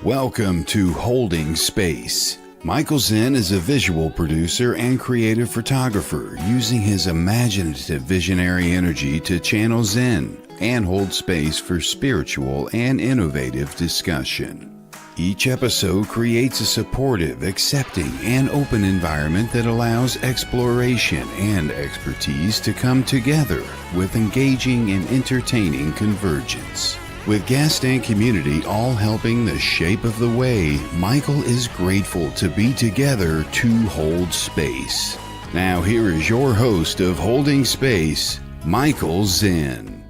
Welcome to Holding Space. Michael Zinn is a visual producer and creative photographer using his imaginative visionary energy to channel Zen and hold space for spiritual and innovative discussion. Each episode creates a supportive, accepting, and open environment that allows exploration and expertise to come together with engaging and entertaining convergence. With guest and community all helping the shape of the way, Michael is grateful to be together to hold space. Now here is your host of Holding Space, Michael Zinn.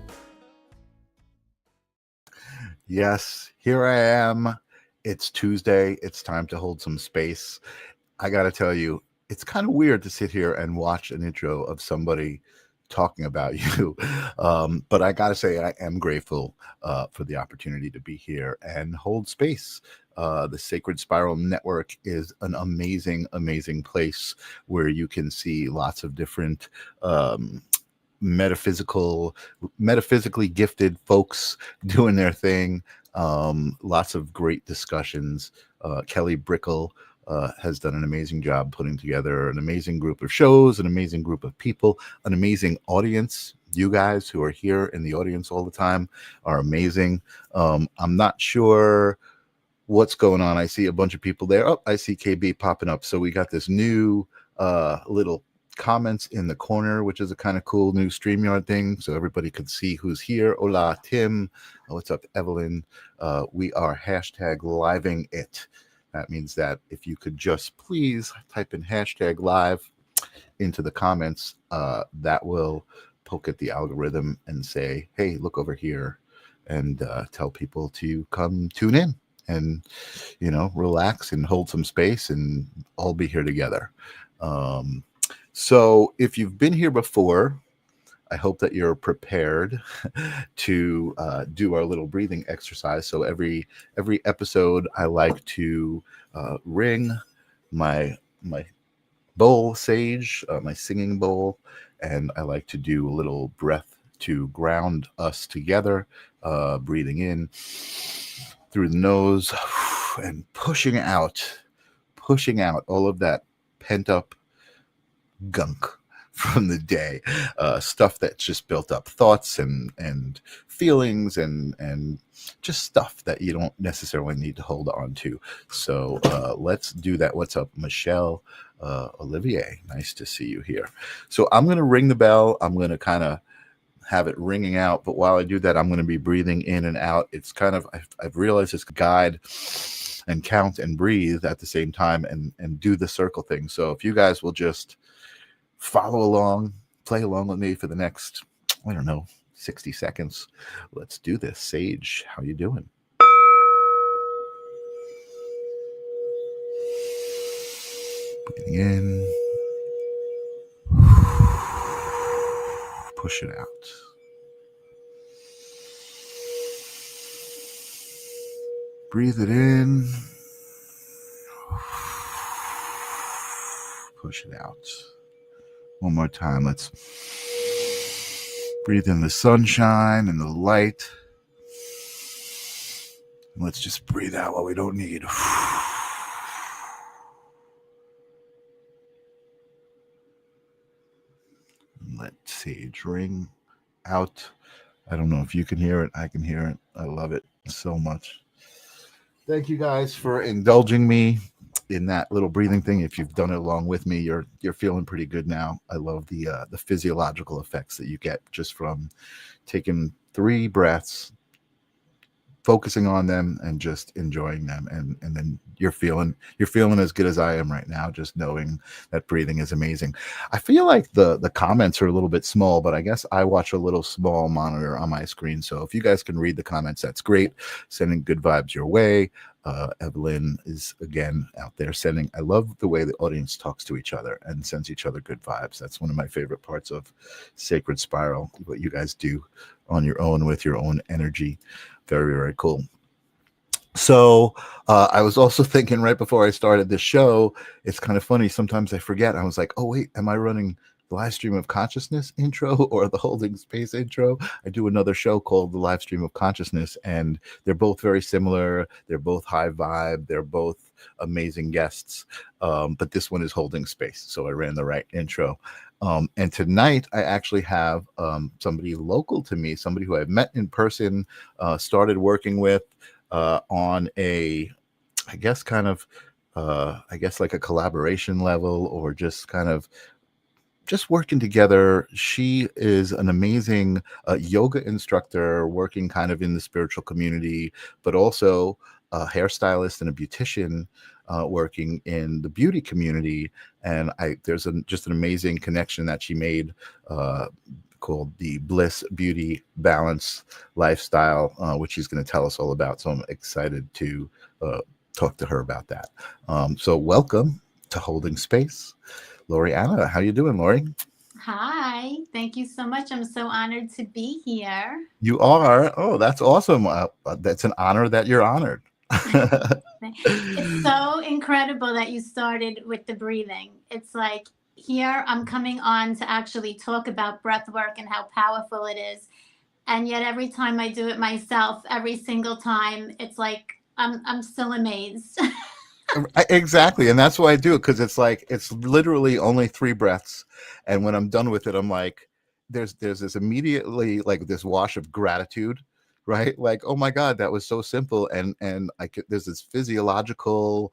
Yes, here I am. It's Tuesday. It's time to hold some space. I got to tell you, it's kind of weird to sit here and watch an intro of somebody talking about you. But I got to say, I am grateful for the opportunity to be here and hold space. The Sacred Spiral Network is an amazing, amazing place where you can see lots of different metaphysically gifted folks doing their thing. Lots of great discussions. Kelly Brickle has done an amazing job putting together an amazing group of shows, an amazing group of people, an amazing audience. You guys who are here in the audience all the time are amazing. I'm not sure what's going on. I see a bunch of people there. Oh, I see KB popping up. So we got this new little comments in the corner, which is a kind of cool new StreamYard thing, so everybody could see who's here. Hola, Tim. What's up, Evelyn? We are hashtag living it. That means that if you could just please type in hashtag live into the comments, that will poke at the algorithm and say, hey, look over here, and tell people to come tune in and, you know, relax and hold some space and all be here together. So if you've been here before, I hope that you're prepared to do our little breathing exercise. So every episode, I like to ring my bowl sage, my singing bowl, and I like to do a little breath to ground us together, breathing in through the nose and pushing out all of that pent up gunk from the day, stuff that's just built up, thoughts and feelings and just stuff that you don't necessarily need to hold on to. So let's do that. What's up, Michelle? Olivier, nice to see you here. So I'm going to ring the bell. I'm going to kind of have it ringing out, but while I do that, I'm going to be breathing in and out. It's kind of, I've realized it's guide and count and breathe at the same time and do the circle thing. So if you guys will just follow along, play along with me for the next, 60 seconds. Let's do this. Sage, how you doing? Breathing in. Push it out. Breathe it in. Push it out. One more time. Let's breathe in the sunshine and the light. And let's just breathe out what we don't need. Let sage ring out. I don't know if you can hear it. I can hear it. I love it so much. Thank you guys for indulging me in that little breathing thing. If you've done it along with me, you're feeling pretty good now. I love the physiological effects that you get just from taking 3 breaths, focusing on them and just enjoying them, and then you're feeling as good as I am right now, just knowing that breathing is amazing. I feel like the comments are a little bit small, but I guess I watch a little small monitor on my screen, so if you guys can read the comments, that's great. Sending good vibes your way. Evelyn is again out there sending, I love the way the audience talks to each other and sends each other good vibes. That's one of my favorite parts of Sacred Spiral, what you guys do on your own with your own energy. Very, very cool. So I was also thinking right before I started this show, it's kind of funny. Sometimes I forget. I was like, oh, wait, am I running the live stream of consciousness intro or the holding space intro. I do another show called the live stream of consciousness, and they're both very similar. They're both high vibe. They're both amazing guests. But this one is holding space. So I ran the right intro. And tonight I actually have somebody local to me, somebody who I've met in person, started working with on a, I guess kind of, I guess like a collaboration level, or just kind of just working together. She is an amazing yoga instructor working kind of in the spiritual community, but also a hairstylist and a beautician working in the beauty community. And there's just an amazing connection that she made called the Bliss Beauty Balance Lifestyle, which she's going to tell us all about. So I'm excited to talk to her about that. So welcome to Holding Space, Loriana. How you doing, Lori? Hi, thank you so much. I'm so honored to be here. You are? Oh, that's awesome. That's an honor that you're honored. It's so incredible that you started with the breathing. It's like here I'm coming on to actually talk about breath work and how powerful it is. And yet every time I do it myself, every single time, it's like I'm still amazed. Exactly. And that's why I do it, because it's like, it's literally only 3 breaths. And when I'm done with it, I'm like, there's this immediately like this wash of gratitude, right? Like, oh my God, that was so simple. And there's this physiological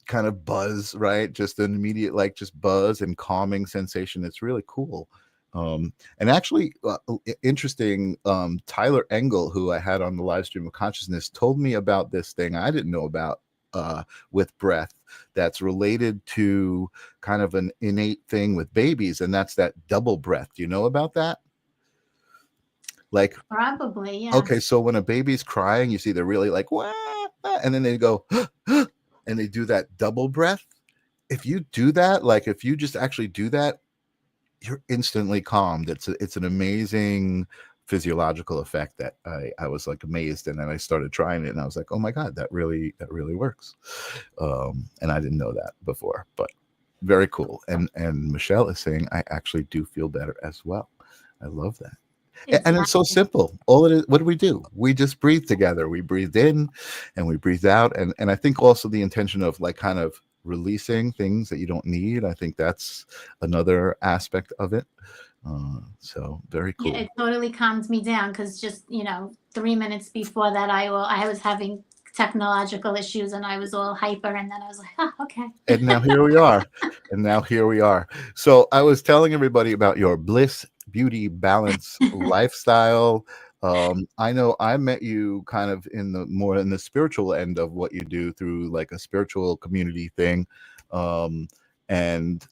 kind of buzz, right? Just an immediate, like just buzz and calming sensation. It's really cool. And actually interesting, Tyler Engel, who I had on the live stream of consciousness, told me about this thing I didn't know about with breath that's related to kind of an innate thing with babies, and that's that double breath. Do you know about that? Like, Probably, yeah. Okay, so when a baby's crying, you see they're really like, wah, wah, and then they go and they do that double breath. If you do that, like if you just actually do that, you're instantly calmed. It's an amazing physiological effect that I was like amazed, and then I started trying it, and I was like, oh my God, that really works. And I didn't know that before, but very cool. And Michelle is saying I actually do feel better as well. I love that. Exactly. And it's so simple. All it is, what do? We just breathe together. We breathe in and we breathe out. And I think also the intention of like kind of releasing things that you don't need. I think that's another aspect of it. So very cool. Yeah, it totally calms me down, because just 3 minutes before that, I was having technological issues and I was all hyper, and then I was like, oh, okay. And now here we are. So I was telling everybody about your Bliss Beauty Balance Lifestyle. I know I met you kind of in the spiritual end of what you do through like a spiritual community thing. And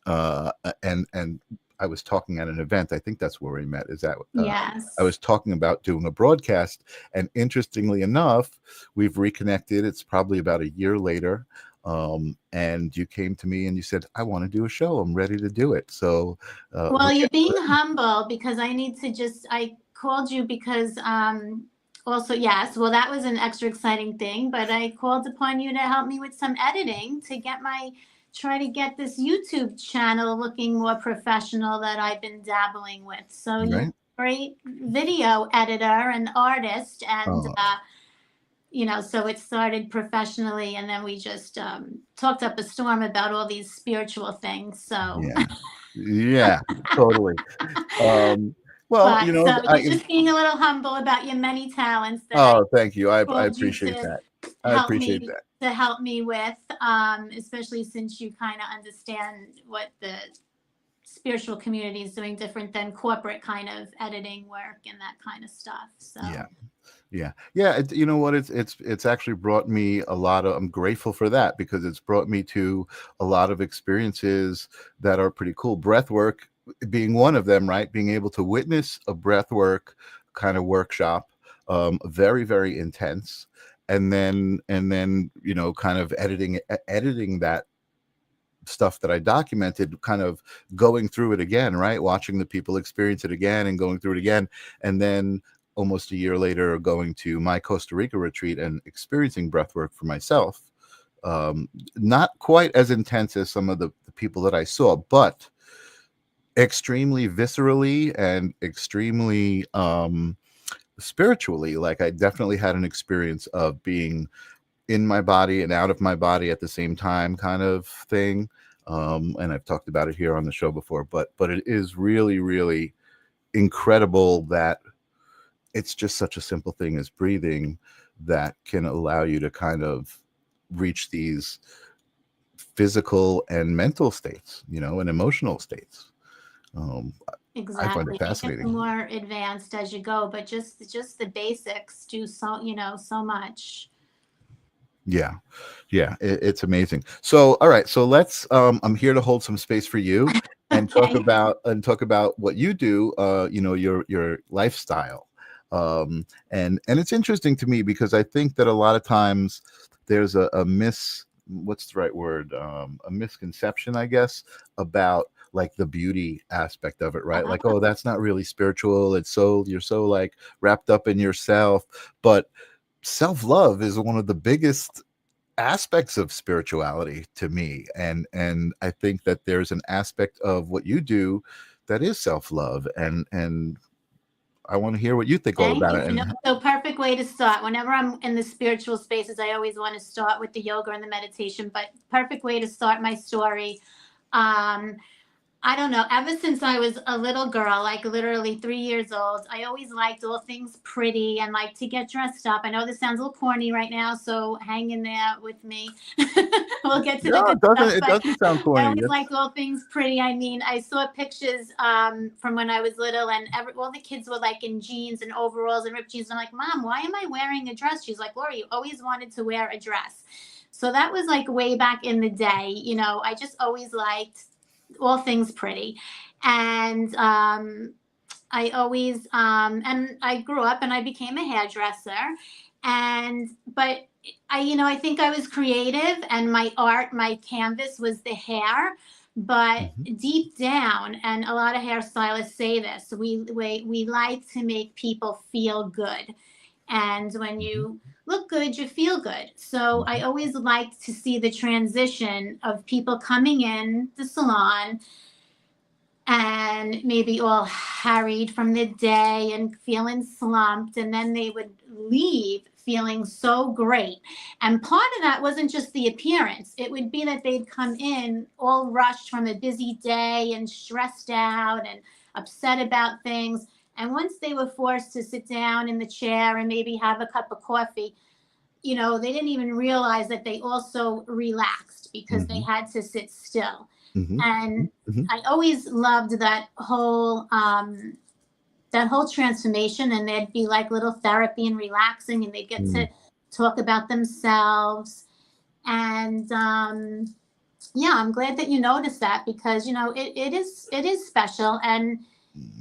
I was talking at an event. I think that's where we met. Is that yes? I was talking about doing a broadcast, and interestingly enough, we've reconnected. It's probably about a year later. And you came to me and you said, I want to do a show. I'm ready to do it. So, well, you're being humble, because I called you because, also, yes, well, that was an extra exciting thing, but I called upon you to help me with some editing to try to get this YouTube channel looking more professional that I've been dabbling with. So right? You're a great video editor and artist, and so it started professionally, and then we just talked up a storm about all these spiritual things. So yeah, totally. Well, but so you're just being a little humble about your many talents. Thank you. I appreciate that. I appreciate that. To help me with, especially since you kind of understand what the spiritual community is doing different than corporate kind of editing work and that kind of stuff. So yeah. You know what? It's actually brought me a lot of. I'm grateful for that, because it's brought me to a lot of experiences that are pretty cool. Breath work being one of them, right? Being able to witness a breath work kind of workshop, very, very intense. And then, kind of editing that stuff that I documented, kind of going through it again, right? Watching the people experience it again and going through it again. And then almost a year later, going to my Costa Rica retreat and experiencing breathwork for myself. Not quite as intense as some of the people that I saw, but extremely viscerally and extremely spiritually. Like I definitely had an experience of being in my body and out of my body at the same time, kind of thing. And I've talked about it here on the show before, but it is really, really incredible that it's just such a simple thing as breathing that can allow you to kind of reach these physical and mental states, and emotional states. I find Exactly. it It gets fascinating. more advanced as you go, but just the basics do so much. Yeah, yeah, it's amazing. So, all right, so let's. I'm here to hold some space for you and Okay. talk about what you do. Your lifestyle, and it's interesting to me because I think that a lot of times there's a what's the right word? A misconception, I guess, about like the beauty aspect of it, right? Like, oh, that's not really spiritual. You're so like wrapped up in yourself, but self-love is one of the biggest aspects of spirituality to me, and I think that there's an aspect of what you do that is self-love, and I want to hear what you think all Thank about you. it. And So perfect way to start. Whenever I'm in the spiritual spaces, I always want to start with the yoga and the meditation, but perfect way to start my story. Um, I don't know. Ever since I was a little girl, like literally 3 years old, I always liked all things pretty and like to get dressed up. I know this sounds a little corny right now, so hang in there with me. We'll get to the no, good it doesn't stuff. it But doesn't sound I corny. always It's liked all things pretty. I mean, I saw pictures from when I was little, and all the kids were like in jeans and overalls and ripped jeans. I'm like, Mom, why am I wearing a dress? She's like, Laura, you always wanted to wear a dress. So that was like way back in the day. I just always liked all things pretty. And I always, and I grew up and I became a hairdresser. But I think I was creative and my art, my canvas was the hair. But Mhm, deep down, and a lot of hairstylists say this, we like to make people feel good. And when mhm, you look good, you feel good. So I mhm, always liked to see the transition of people coming in the salon and maybe all harried from the day and feeling slumped, and then they would leave feeling so great. And part of that wasn't just the appearance, it would be that they'd come in all rushed from a busy day and stressed out and upset about things. And once they were forced to sit down in the chair and maybe have a cup of coffee, they didn't even realize that they also relaxed because they mhm, had to sit still. mhm, And mhm, I always loved that whole transformation, and there'd be like little therapy and relaxing, and they'd get to mhm, talk about themselves. And yeah, I'm glad that you noticed that, because it is special, and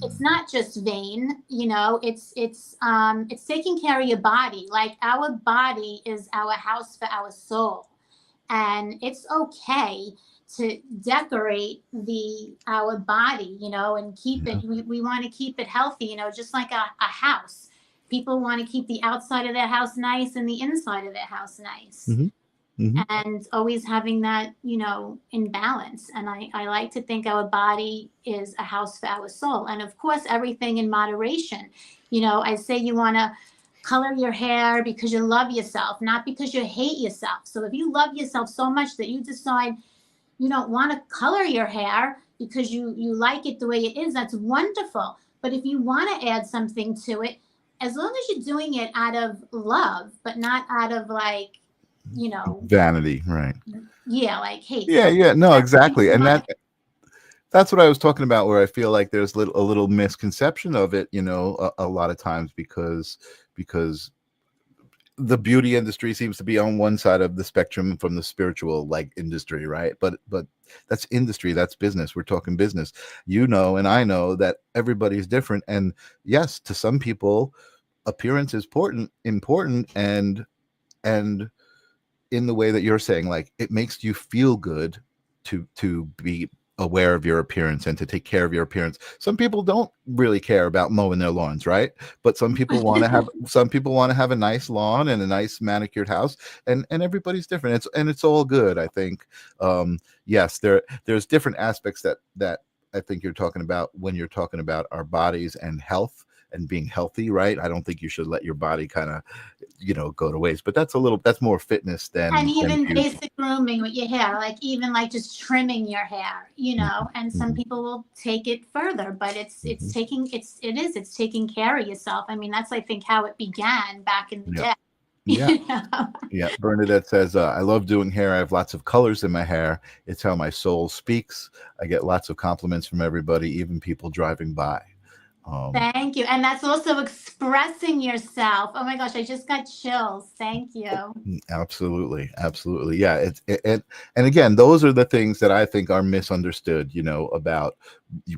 it's mhm. not just vain. It's taking care of your body. Like, our body is our house for our soul, and it's okay to decorate the our body, and keep it. Yeah. We want to keep it healthy, just like a house. People want to keep the outside of their house nice and the inside of their house nice, Mhm, mhm, and always having that, in balance. And I like to think our body is a house for our soul. And of course, everything in moderation. I say you want to color your hair because you love yourself, not because you hate yourself. So if you love yourself so much that you decide you don't want to color your hair because you like it the way it is, that's wonderful. But if you want to add something to it, as long as you're doing it out of love, but not out of like, you know, vanity, right? yeah, like hate. Yeah, So yeah, no, everything exactly, in and moderation. that's what I was talking about, where I feel like there's a little misconception of it, a lot of times because the beauty industry seems to be on one side of the spectrum from the spiritual like industry, right? But that's industry, that's business. We're talking business, and I know that everybody's different, and yes, to some people, appearance is important, and in the way that you're saying, like it makes you feel good to be aware of your appearance and to take care of your appearance. Some people don't really care about mowing their lawns, right? But some people want to have a nice lawn and a nice manicured house, and everybody's different. It's all good, I think. Yes, there's different aspects that I think you're talking about when you're talking about our bodies and health and being healthy, right? I don't think you should let your body kind of, go to waste. But that's more fitness And than even beauty. basic grooming with your hair, like even like just trimming your hair, Mhm, and some mhm, people will take it further, but mhm. it's taking care of yourself. I mean, that's I think how it began back in the Yeah, day. yeah, You know? yeah. Bernadette says, I love doing hair. I have lots of colors in my hair. It's how my soul speaks. I get lots of compliments from everybody, even people driving by. Um, Thank you. And that's also expressing yourself. Oh my gosh, I just got chills. Thank you. Absolutely, absolutely. Yeah, and again, those are the things that I think are misunderstood, about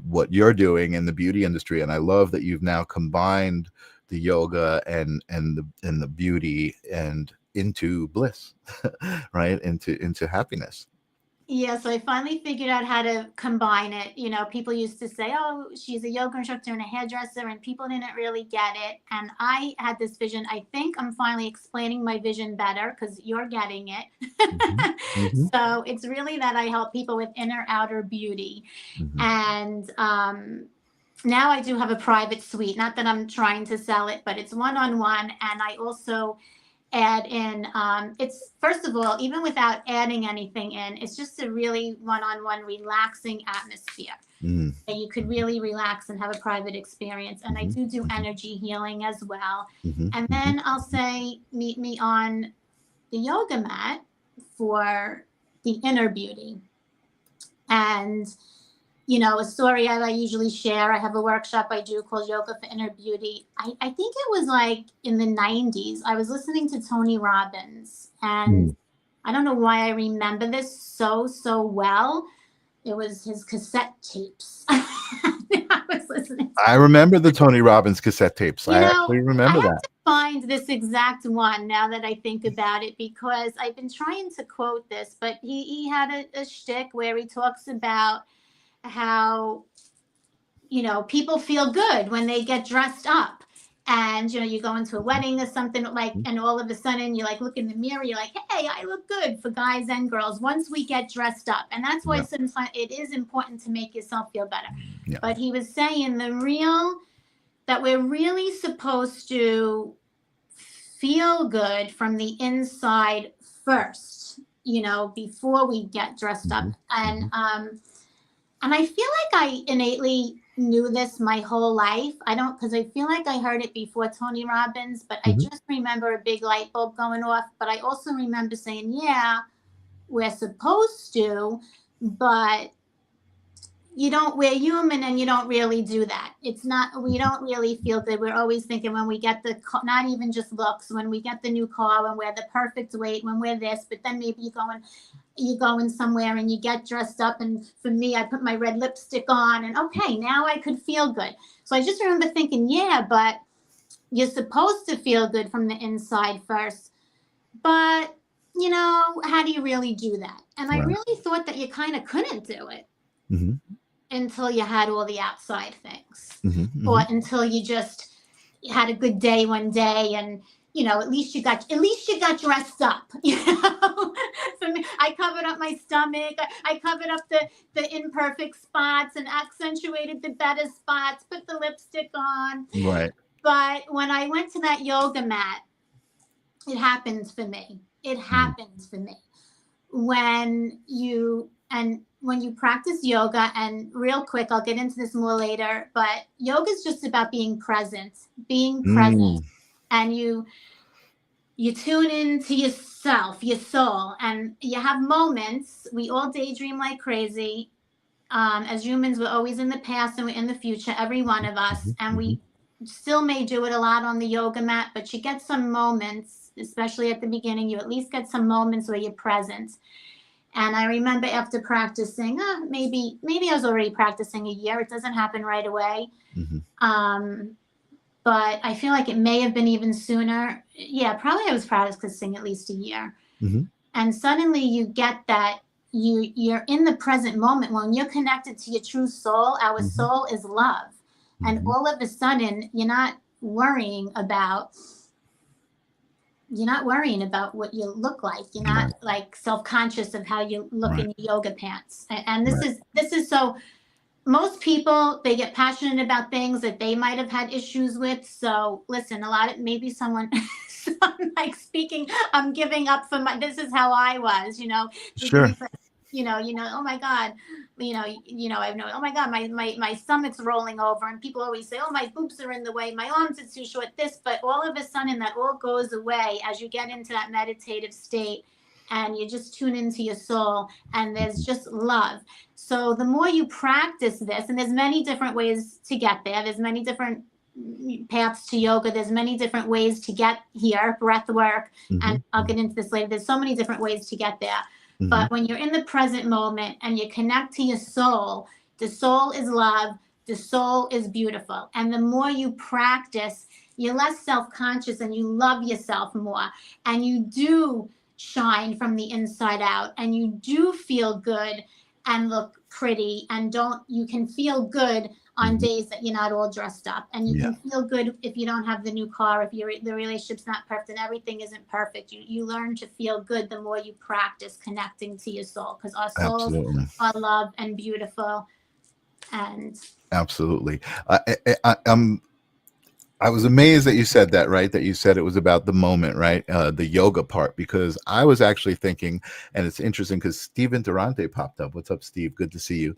what you're doing in the beauty industry. And I love that you've now combined the yoga and the beauty and into bliss, right? Into happiness. Yeah, so I finally figured out how to combine it. People used to say, oh, she's a yoga instructor and a hairdresser, and people didn't really get it. And I had this vision. I think I'm finally explaining my vision better because you're getting Hmm. it. Hmm. So it's really that I help people with inner outer beauty. Hmm. And now I do have a private suite. Not that I'm trying to sell it, but it's one-on-one. And I also add in it's first of all, even without adding anything in, it's just a really one-on-one relaxing atmosphere Hmm. that you could really relax and have a private experience. And I Hmm. do energy healing as well. Hmm. And Hmm. then I'll say meet me on the yoga mat for the inner beauty. And a story I usually share. I have a workshop I do called Yoga for Inner Beauty. I think it was like in the 90s. I was listening to Tony Robbins, and I don't know why I remember this so well. It was his cassette tapes. I was listening to. I remember the Tony Robbins cassette tapes. I actually I remember have that. to find this exact one now that I think about it, because I've been trying to quote this, but he had a shtick where he talks about how people feel good when they get dressed up. And you go into a wedding or something like, and all of a sudden you like look in the mirror, you're like, hey, I look good, for guys and girls, once we get dressed up. And that's why Yeah, sometimes it is important to make yourself feel better. yeah. But he was saying that we're really supposed to feel good from the inside first, before we get dressed up. Hmm. And Hmm. and I feel like I innately knew this my whole life. I don't, because I feel like I heard it before Tony Robbins, but I Hmm. just remember a big light bulb going off. But I also remember saying, yeah, we're supposed to, but we're human and you don't really do that. It's not, we don't really feel good. We're always thinking when we get not even just looks, when we get the new car, when we're the perfect weight, when we're this, but then maybe you're going somewhere and you get dressed up, and for me, I put my red lipstick on, and okay, now I could feel good. So I just remember thinking, yeah, but you're supposed to feel good from the inside first, but how do you really do that? And I Right. really thought that you kind of couldn't do it Hmm. until you had all the outside things, Hmm. or Hmm. until you just had a good day one day, and at least you got dressed up. For me, I covered up my stomach, I covered up the imperfect spots and accentuated the better spots, put the lipstick on. Right. But when I went to that yoga mat, it happens for me. It Mm. happens for me when you practice yoga. And real quick, I'll get into this more later, but yoga is just about being present, Mm. and you tune into yourself, your soul, and you have moments. We all daydream like crazy. As humans, we're always in the past and we're in the future, every one of us, Mhm. and Mhm. we still may do it a lot on the yoga mat, but you get some moments, especially at the beginning, you at least get some moments where you're present. And I remember after practicing, maybe I was already practicing a year. It doesn't happen right away. Mhm. Um, but I feel like it may have been even sooner. Yeah, probably I was practicing at least a year. Mhm. And suddenly you get that you're in the present moment when you're connected to your true soul. Our Mhm. soul is love. And Mhm. all of a sudden you're not worrying about what you look like. You're not Right. like self-conscious of how you look Right. in your yoga pants. And this Right. is this is so most people, they get passionate about things that they might have had issues with. So listen, maybe someone, like speaking, I'm giving up for this is how I was, Sure. because, oh my God, I know, oh my God, my stomach's rolling over, and people always say, oh, my boobs are in the way, my arms are too short, but all of a sudden that all goes away as you get into that meditative state and you just tune into your soul, and there's just love. So the more you practice this, and there's many different ways to get there, there's many different paths to yoga, there's many different ways to get here, breath work, and I'll get into this later. There's so many different ways to get there. But when you're in the present moment and you connect to your soul, the soul is love, the soul is beautiful. And the more you practice, you're less self-conscious and you love yourself more. And you do shine from the inside out, and you do feel good and look pretty, and you can feel good on days that you're not all dressed up, and you can feel good if you don't have the new car, if the relationship's not perfect and everything isn't perfect. You learn to feel good the more you practice connecting to your soul, because our souls are love and beautiful. And Absolutely. I was amazed that you said that, right? That you said it was about the moment, right? The yoga part, because I was actually thinking, and it's interesting because Steven Durante popped up. What's up, Steve? Good to see you.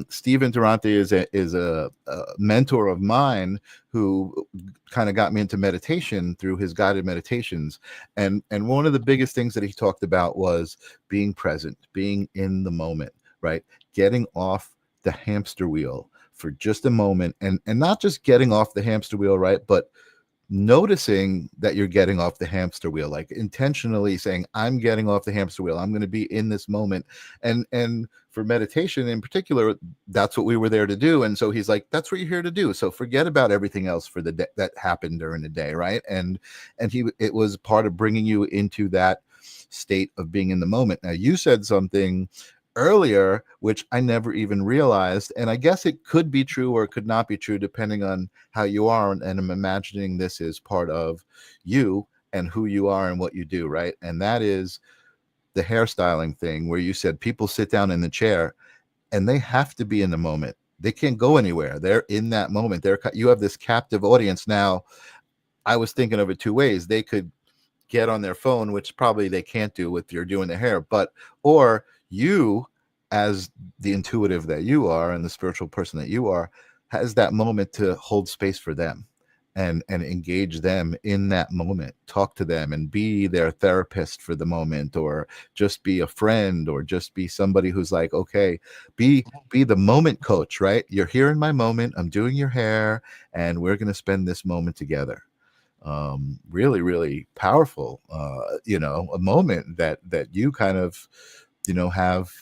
Steven Durante is a mentor of mine who kind of got me into meditation through his guided meditations. And one of the biggest things that he talked about was being present, being in the moment, right? Getting off the hamster wheel for just a moment, and not just getting off the hamster wheel, right? But noticing that you're getting off the hamster wheel, like intentionally saying, I'm getting off the hamster wheel. I'm going to be in this moment. And for meditation in particular, that's what we were there to do. And so he's like, that's what you're here to do. So forget about everything else for the day that happened during the day. Right. And it was part of bringing you into that state of being in the moment. Now, you said something earlier, which I never even realized, and I guess it could be true or it could not be true depending on how you are, and I'm imagining this is part of you and who you are and what you do, right? And that is the hairstyling thing, where you said people sit down in the chair and they have to be in the moment. They can't go anywhere. They're in that moment. You have this captive audience. Now, I was thinking of it two ways. They could get on their phone, which probably they can't do with you're doing their hair, or you, as the intuitive that you are and the spiritual person that you are, has that moment to hold space for them and engage them in that moment, talk to them and be their therapist for the moment, or just be a friend, or just be somebody who's like, okay, be the moment coach, right? You're here in my moment, I'm doing your hair, and we're going to spend this moment together. Really, really powerful, a moment that you kind of,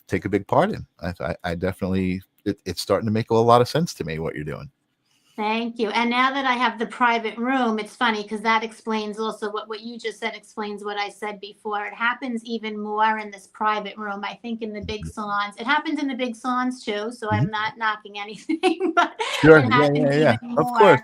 take a big part in. I definitely, it's starting to make a lot of sense to me what you're doing. Thank you. And now that I have the private room, it's funny because that explains also what you just said, explains what I said before. It happens even more in this private room. I think in the big salons, it happens in the big salons too. So I'm not knocking anything, but Sure. it happens even more. Of course.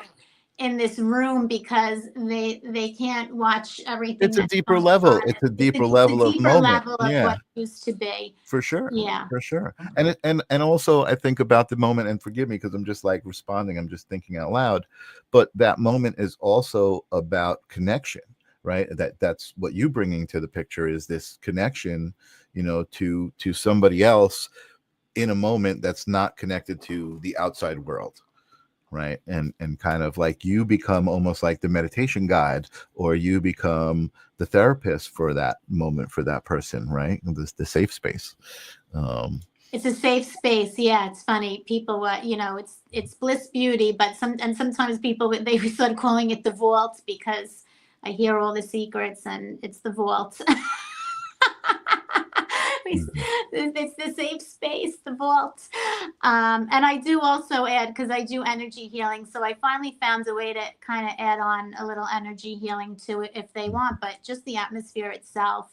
In this room, because they can't watch everything. It's a deeper level. It's a deeper level of moment. Level of what it used to be. For sure. Yeah. For sure. And also I think about the moment, and forgive me because I'm just like responding, I'm just thinking out loud, but that moment is also about connection, right? That's what you bringing to the picture, is this connection, to somebody else in a moment that's not connected to the outside world. Right. And kind of like you become almost like the meditation guide, or you become the therapist for that moment, for that person. Right. The safe space. It's a safe space. Yeah. It's funny. People, it's Bliss Beauty, but sometimes people, they start calling it the vault, because I hear all the secrets, and it's the vault. It's the safe space, the vault. And I do also add, because I do energy healing, so I finally found a way to kind of add on a little energy healing to it if they want, but just the atmosphere itself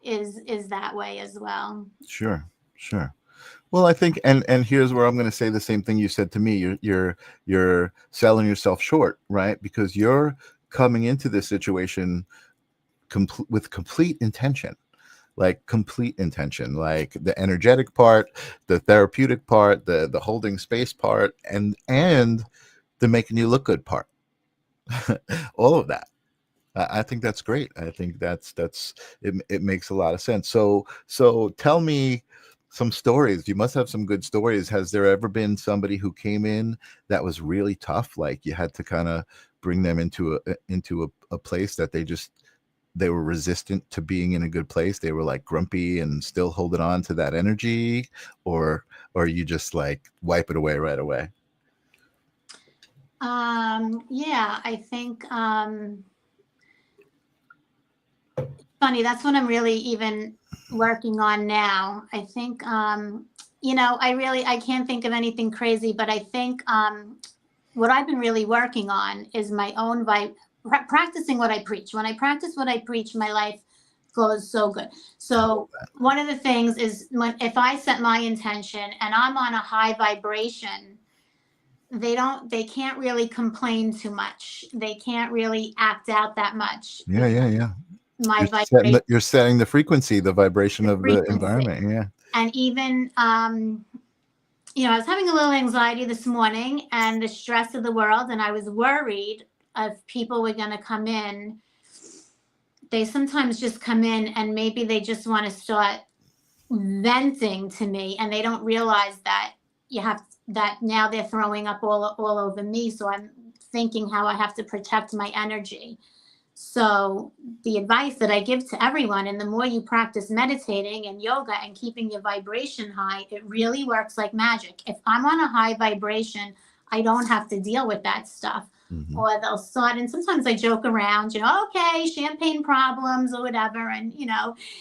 is that way as well. Sure. Well, I think, and here's where I'm going to say the same thing you said to me. You're selling yourself short, right? Because you're coming into this situation with complete intention. like complete intention, like the energetic part, the therapeutic part, the holding space part, and the making you look good part. All of that. I think that's great. I think that's it. It makes a lot of sense. So tell me some stories. You must have some good stories. Has there ever been somebody who came in that was really tough? Like you had to kind of bring them into a place that they were resistant to being in a good place. They were like grumpy and still holding on to that energy, or you just like wipe it away right away. Yeah, I think funny, that's what I'm really even working on now. I think I can't think of anything crazy, but I think what I've been really working on is my own practicing what I preach. When I practice what I preach, my life goes so good. So one of the things is if I set my intention and I'm on a high vibration, they can't really complain too much. They can't really act out that much. Yeah. My vibration, You're setting the frequency, the vibration the of the frequency. environment. Yeah. And even I was having a little anxiety this morning and the stress of the world, and I was worried if people were going to come in. They sometimes just come in and maybe they just want to start venting to me, and they don't realize that that now they're throwing up all over me. So I'm thinking how I have to protect my energy. So the advice that I give to everyone, and the more you practice meditating and yoga and keeping your vibration high, it really works like magic. If I'm on a high vibration, I don't have to deal with that stuff. Mm-hmm. Or they'll start, and sometimes I joke around, okay, champagne problems or whatever, and,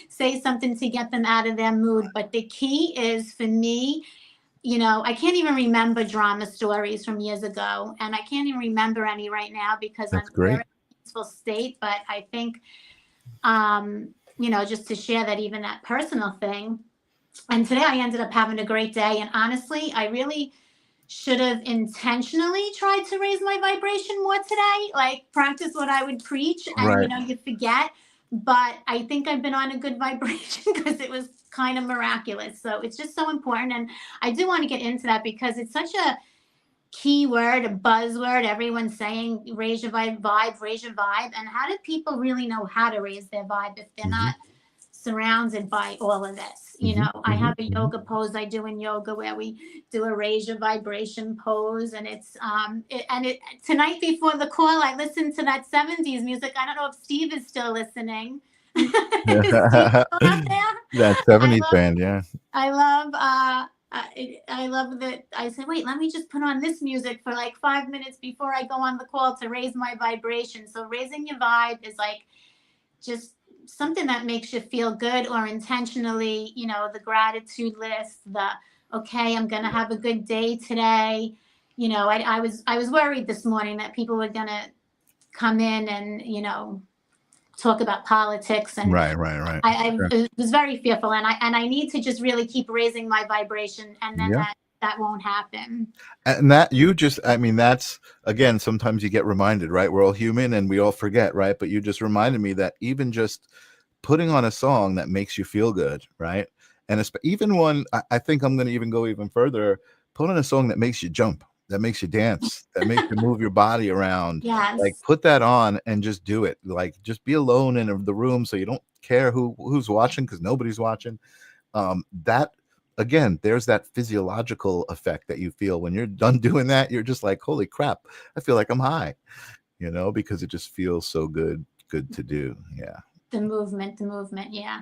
say something to get them out of their mood. But the key is for me, I can't even remember drama stories from years ago, and I can't even remember any right now because That's I'm very great. peaceful state. But I think, just to share that, even that personal thing. And today I ended up having a great day. And honestly, I really should have intentionally tried to raise my vibration more today, like practice what I would preach. And, Right. you forget. But I think I've been on a good vibration because it was kind of miraculous. So it's just so important. And I do want to get into that because it's such a key word, a buzzword. Everyone's saying raise your vibe, raise your vibe. And how do people really know how to raise their vibe if they're not surrounded by all of this? I have a yoga pose I do in yoga where we do a raise your vibration pose, and it's tonight before the call I listened to that 70s music. I don't know if Steve is still listening. Is Steve still out there? That 70s band, yeah. I love that. I said, wait, let me just put on this music for like 5 minutes before I go on the call to raise my vibration. So raising your vibe is like just something that makes you feel good, or intentionally, the gratitude list, okay, I'm going to have a good day today. I was worried this morning that people were going to come in and, talk about politics, and Right. I Sure. was very fearful, and I need to just really keep raising my vibration, and then Yeah. that won't happen. And that's, again, sometimes you get reminded, right? We're all human and we all forget, right? But you just reminded me that even just putting on a song that makes you feel good, right? And even one, I think I'm going to even go even further, put on a song that makes you jump, that makes you dance, that makes you move your body around. Yes. Like put that on and just do it. Like just be alone in the room so you don't care who's watching, because nobody's watching. That, again, there's that physiological effect that you feel when you're done doing that. You're just like, holy crap, I feel like I'm high, because it just feels so good to do. Yeah. The movement, yeah.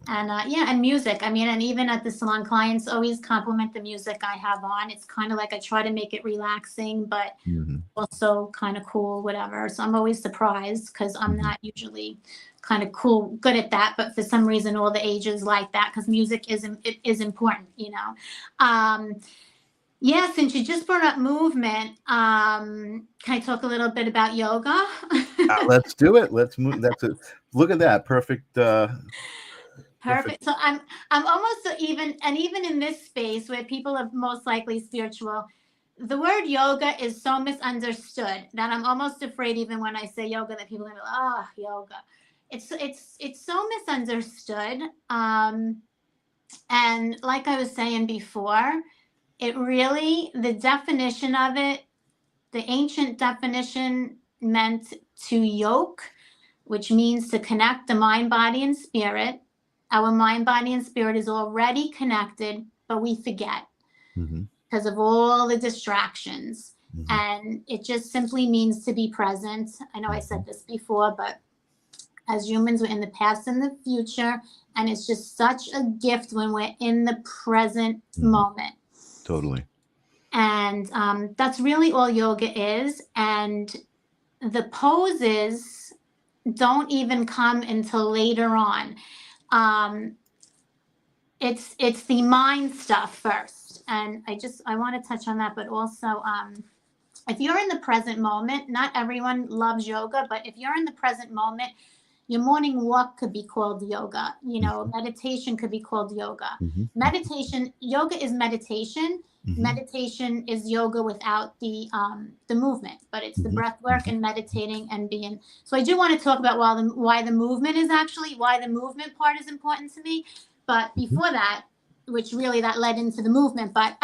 And and music. I mean, and even at the salon, clients always compliment the music I have on. It's kind of like I try to make it relaxing, but also kind of cool, whatever. So I'm always surprised because I'm not usually kind of good at that. But for some reason, all the ages like that, because music is important, Yeah, since you just brought up movement, can I talk a little bit about yoga? Let's do it. Let's move. Look at that. Perfect. Perfect. So I'm almost even in this space where people are most likely spiritual, the word yoga is so misunderstood that I'm almost afraid, even when I say yoga, that people are like, oh, yoga. it's so misunderstood. And like I was saying before, it really, the definition of it, the ancient definition meant to yoke, which means to connect the mind, body, and spirit. Our mind, body, and spirit is already connected, but we forget Mm-hmm. because of all the distractions. Mm-hmm. And it just simply means to be present. I know I said this before, but as humans, we're in the past and the future. And it's just such a gift when we're in the present moment. Totally. And that's really all yoga is. And the poses don't even come until later on. It's the mind stuff first. And I want to touch on that, but also if you're in the present moment, not everyone loves yoga, but if you're in the present moment, your morning walk could be called yoga. You know, meditation could be called yoga. Meditation, yoga is meditation. Meditation is yoga without the movement, but it's the breath work and meditating and being. So I do want to talk about why the movement part is important to me. But before that, which really that led into the movement, but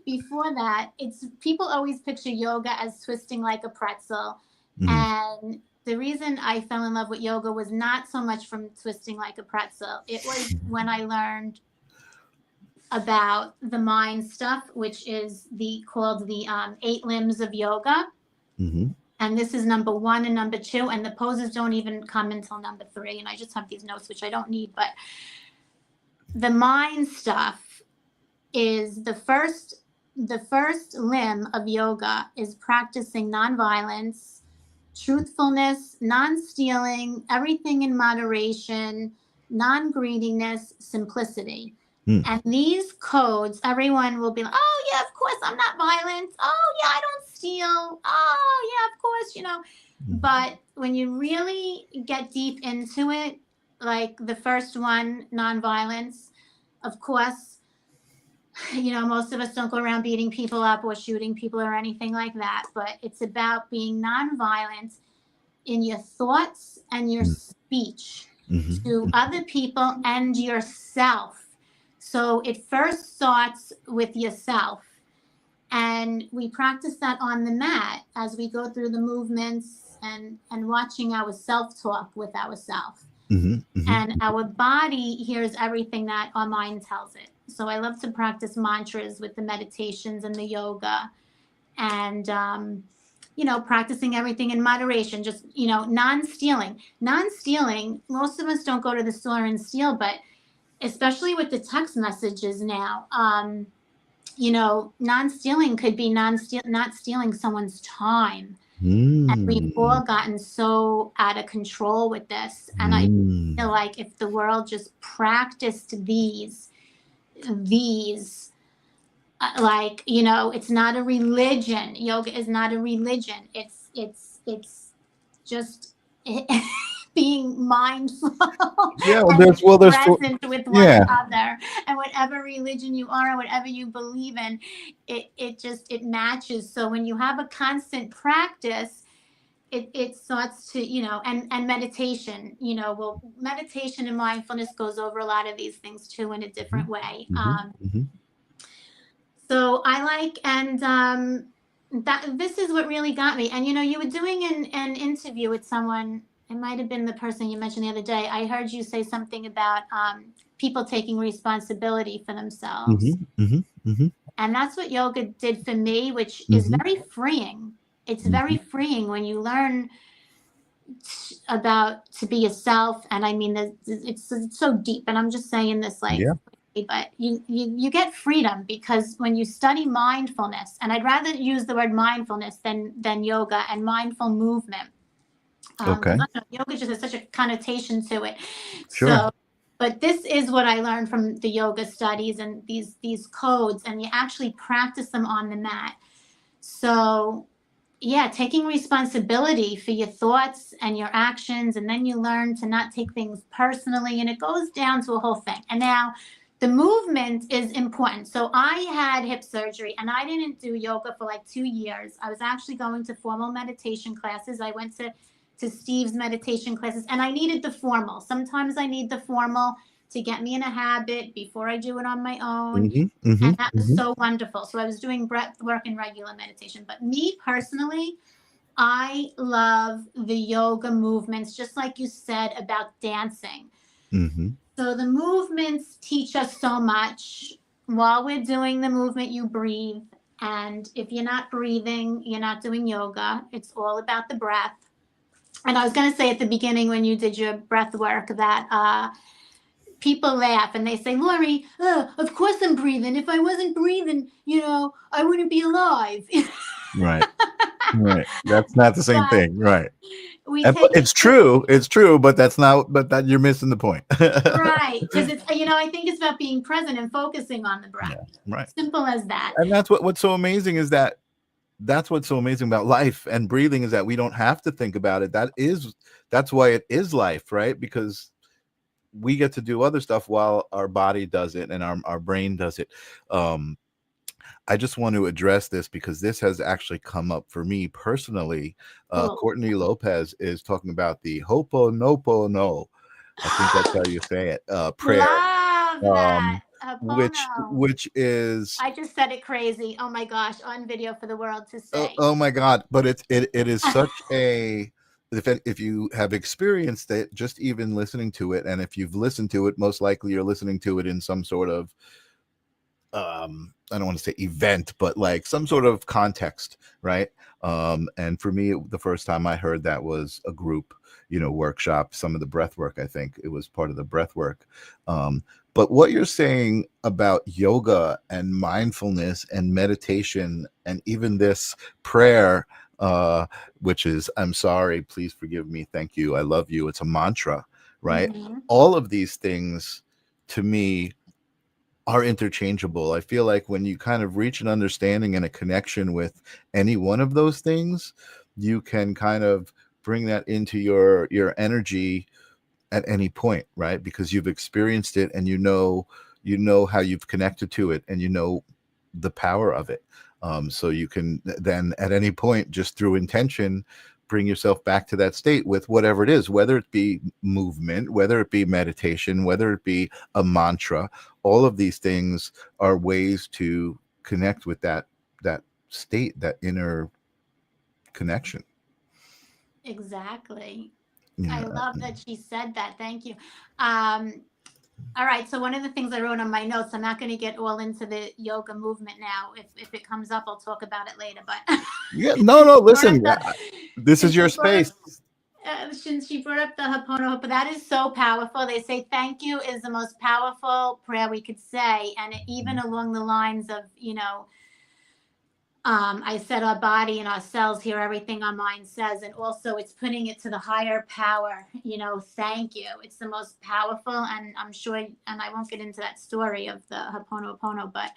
before that, it's people always picture yoga as twisting like a pretzel, and the reason I fell in love with yoga was not so much from twisting like a pretzel. It was when I learned about the mind stuff, which is called the 8 limbs of yoga. And this is number 1 and number 2, and the poses don't even come until number 3. And I just have these notes, which I don't need, but the mind stuff is the first limb of yoga is practicing nonviolence, truthfulness, non-stealing, everything in moderation, non-greediness, simplicity. And these codes, everyone will be like, oh, yeah, of course, I'm not violent. Oh, yeah, I don't steal. Oh, yeah, of course, you know. But when you really get deep into it, like the first one, non-violence, of course, you know, most of us don't go around beating people up or shooting people or anything like that. But it's about being nonviolent in your thoughts and your speech to other people and yourself. So it first starts with yourself. And we practice that on the mat as we go through the movements and watching our self-talk with ourselves. And our body hears everything that our mind tells it. So I love to practice mantras with the meditations and the yoga, and you know, practicing everything in moderation, just, you know, non-stealing. Most of us don't go to the store and steal, but especially with the text messages now, you know, non-stealing could be not stealing someone's time. And we've all gotten so out of control with this. And I feel like if the world just practiced these, like, you know, it's not a religion. Yoga is not a religion. It's just being mindful. Yeah, and there's present with one another. And whatever religion you are, or whatever you believe in, it matches. So when you have a constant practice, it starts to, you know, and meditation, you know, well, meditation and mindfulness goes over a lot of these things too in a different way. So I like, and that this is what really got me. And, you know, you were doing an interview with someone, it might have been the person you mentioned the other day. I heard you say something about people taking responsibility for themselves. And that's what yoga did for me, which is very freeing. It's very freeing when you learn about to be yourself. And I mean, it's so deep, and I'm just saying this like, but you get freedom, because when you study mindfulness, and I'd rather use the word mindfulness than yoga and mindful movement. Yoga just has such a connotation to it. So, but this is what I learned from the yoga studies and these codes, and you actually practice them on the mat. So yeah, taking responsibility for your thoughts and your actions, and then you learn to not take things personally, and it goes down to a whole thing. And now the movement is important. So I had hip surgery, and I didn't do yoga for like 2 years. I was actually going to formal meditation classes. I went to to Steve's meditation classes, and I needed the formal. Sometimes I need the formal to get me in a habit before I do it on my own. And that was so wonderful. So I was doing breath work and regular meditation. But me personally, I love the yoga movements, just like you said about dancing. So the movements teach us so much. While we're doing the movement, you breathe. And if you're not breathing, you're not doing yoga. It's all about the breath. And I was going to say at the beginning when you did your breath work that people laugh and they say, Lori, of course I'm breathing. If I wasn't breathing, I wouldn't be alive. Right. That's not the same thing. Right. It's true. It's true, but that you're missing the point. Right. Because it's, I think it's about being present and focusing on the breath. Yeah, right. Simple as that. And that's what's so amazing is that's what's so amazing about life and breathing is that we don't have to think about it. That's why it is life, right? Because we get to do other stuff while our body does it and our brain does it. I just want to address this because this has actually come up for me personally. Courtney Lopez is talking about the Ho'oponopono. I think that's how you say it. Prayer. Love that. Which is, I just said it crazy. Oh my gosh, on video for the world to see. Oh my God. But it is such a, if you have experienced it, just even listening to it, and if you've listened to it, most likely you're listening to it in some sort of I don't want to say event, but like some sort of context, right? And for me, the first time I heard that was a group, workshop, some of the breath work. I think it was part of the breath work. But what you're saying about yoga and mindfulness and meditation and even this prayer, which is, I'm sorry, please forgive me, thank you, I love you. It's a mantra, right? All of these things to me are interchangeable. I feel like when you kind of reach an understanding and a connection with any one of those things, you can kind of bring that into your energy at any point, right? Because you've experienced it and you know how you've connected to it and the power of it. So you can then at any point, just through intention, bring yourself back to that state with whatever it is, whether it be movement, whether it be meditation, whether it be a mantra. All of these things are ways to connect with that state, that inner connection. Exactly. Yeah. I love that she said that. Thank you. All right. So one of the things I wrote on my notes, I'm not going to get all into the yoga movement now. If it comes up, I'll talk about it later. But yeah, no, listen, this is your space. Since she brought up the Ho'oponopono, but that is so powerful. They say thank you is the most powerful prayer we could say, and even along the lines of I said our body and our cells hear everything our mind says, and also it's putting it to the higher power. Thank you. It's the most powerful, and I'm sure, and I won't get into that story of the Ho'oponopono, but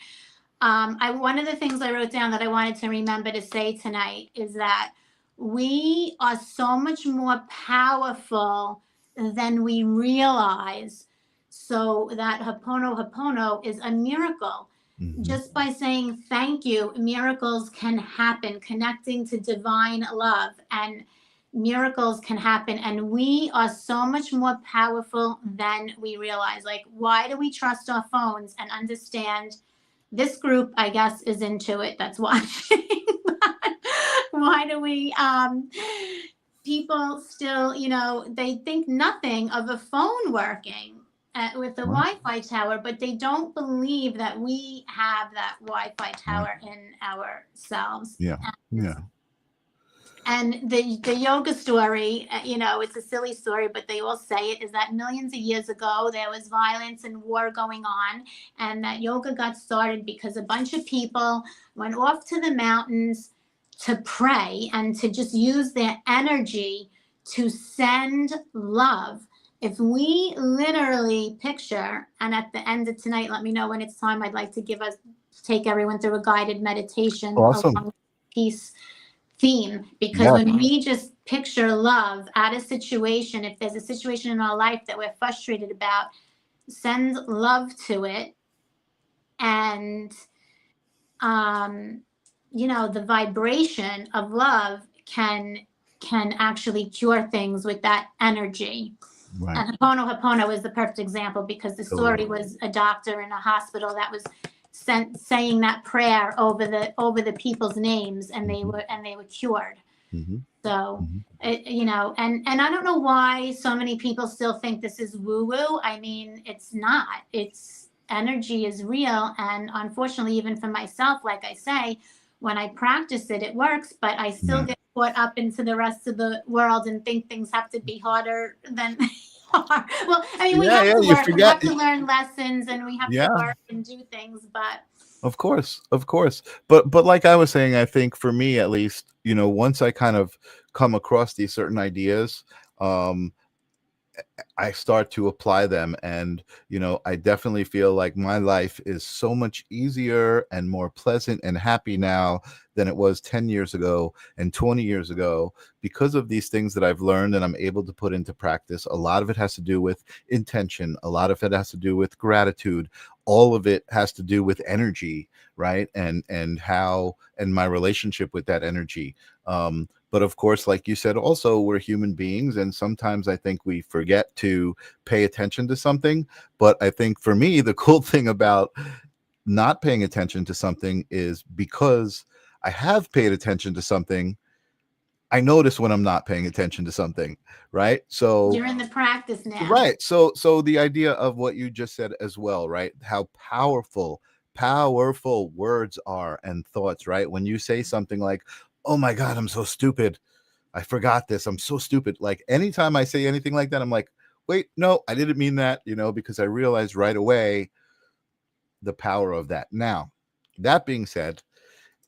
one of the things I wrote down that I wanted to remember to say tonight is that we are so much more powerful than we realize. So that Ho'oponopono is a miracle. Just by saying thank you, miracles can happen, connecting to divine love, and miracles can happen. And we are so much more powerful than we realize. Like, why do we trust our phones and understand this group, I guess, is into it, that's watching? Why do we, people still, they think nothing of a phone working with the Wi-Fi tower, but they don't believe that we have that Wi-Fi tower in ourselves. Yeah. And the yoga story, it's a silly story, but they all say it, is that millions of years ago, there was violence and war going on. And that yoga got started because a bunch of people went off to the mountains to pray and to just use their energy to send love. If we literally picture, and at the end of tonight, let me know when it's time, I'd like to take everyone through a guided meditation. Awesome. Along peace theme, because when we just picture love at a situation, if there's a situation in our life that we're frustrated about, send love to it. And, the vibration of love can can actually cure things with that energy. Right. And Ho'oponopono was the perfect example, because the story Totally. was a doctor in a hospital that was saying that prayer over the people's names, and they were cured. Mm-hmm. So, Mm-hmm. and I don't know why so many people still think this is woo woo. I mean, it's not. It's energy is real, and unfortunately, even for myself, like I say, when I practice it, it works. But I still get caught up into the rest of the world and think things have to be harder than they are. Well, I mean, we have to You work. We forget. have to learn lessons, and we have to work and do things. But Of course, of course. But like I was saying, I think for me at least, once I kind of come across these certain ideas, um, I start to apply them. And, I definitely feel like my life is so much easier and more pleasant and happy now than it was 10 years ago and 20 years ago, because of these things that I've learned and I'm able to put into practice. A lot of it has to do with intention. A lot of it has to do with gratitude. All of it has to do with energy, right? And my relationship with that energy. But of course, like you said, also, we're human beings. And sometimes I think we forget to pay attention to something. But I think for me, the cool thing about not paying attention to something is, because I have paid attention to something, I notice when I'm not paying attention to something, right? So you're in the practice now. right. So the idea of what you just said as well, right? How powerful words are and thoughts, right? When you say something like, "Oh my God, I'm so stupid. I forgot this. I'm so stupid." Like, anytime I say anything like that, I'm like, wait, no, I didn't mean that, because I realized right away the power of that. Now, that being said,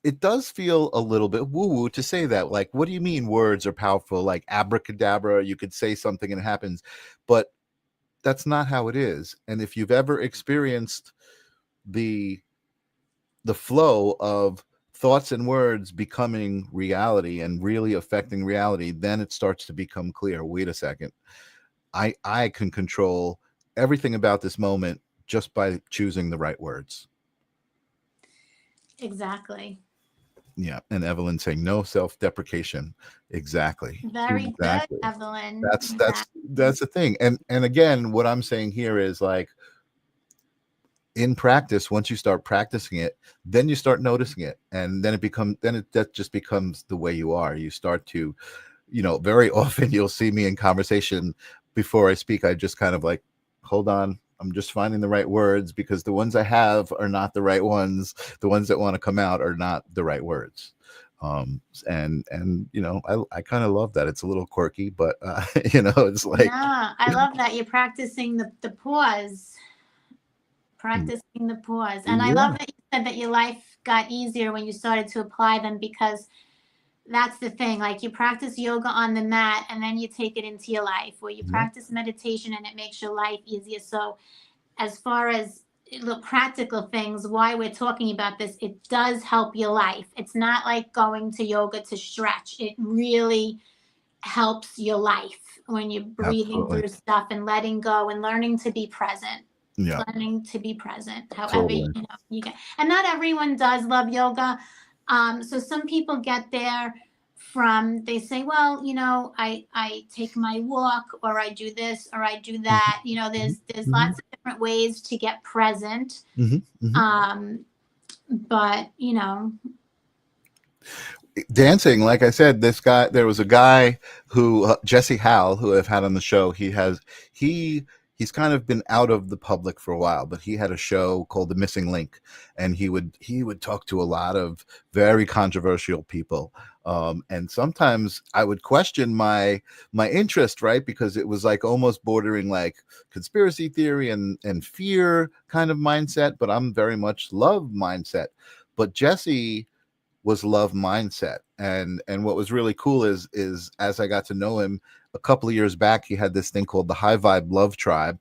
it does feel a little bit woo-woo to say that. Like, what do you mean words are powerful? Like abracadabra, you could say something and it happens. But that's not how it is. And if you've ever experienced the flow of thoughts and words becoming reality and really affecting reality, then it starts to become clear. Wait a second. I can control everything about this moment just by choosing the right words. Exactly. Yeah. And Evelyn saying no self-deprecation. Exactly. Very Exactly. good, Evelyn. That's the thing. And again, what I'm saying here is, like, in practice, once you start practicing it, then you start noticing it, and then that just becomes the way you are. You start to, very often you'll see me in conversation before I speak. I just kind of like, hold on, I'm just finding the right words, because the ones I have are not the right ones. The ones that want to come out are not the right words. And I kind of love that. It's a little quirky, but it's like, Yeah, I love that you're practicing the pause. Practicing the pause. And I love that you said that your life got easier when you started to apply them, because that's the thing. Like, you practice yoga on the mat and then you take it into your life, or you practice meditation and it makes your life easier. So as far as the practical things, why we're talking about this, it does help your life. It's not like going to yoga to stretch. It really helps your life when you're breathing absolutely. through stuff and letting go and learning to be present. Yeah, Learning to be present, however, totally. you can. And not everyone does love yoga. So some people get there from, they say, well, I take my walk, or I do this, or I do that. There's lots of different ways to get present. But dancing, like I said, there was a guy who, Jesse Howell, who I've had on the show. He's kind of been out of the public for a while, but he had a show called The Missing Link, and he would talk to a lot of very controversial people. And sometimes I would question my interest, right? Because it was like almost bordering like conspiracy theory and fear kind of mindset, but I'm very much love mindset. But Jesse was love mindset. And what was really cool is as I got to know him a couple of years back, he had this thing called the High Vibe Love Tribe.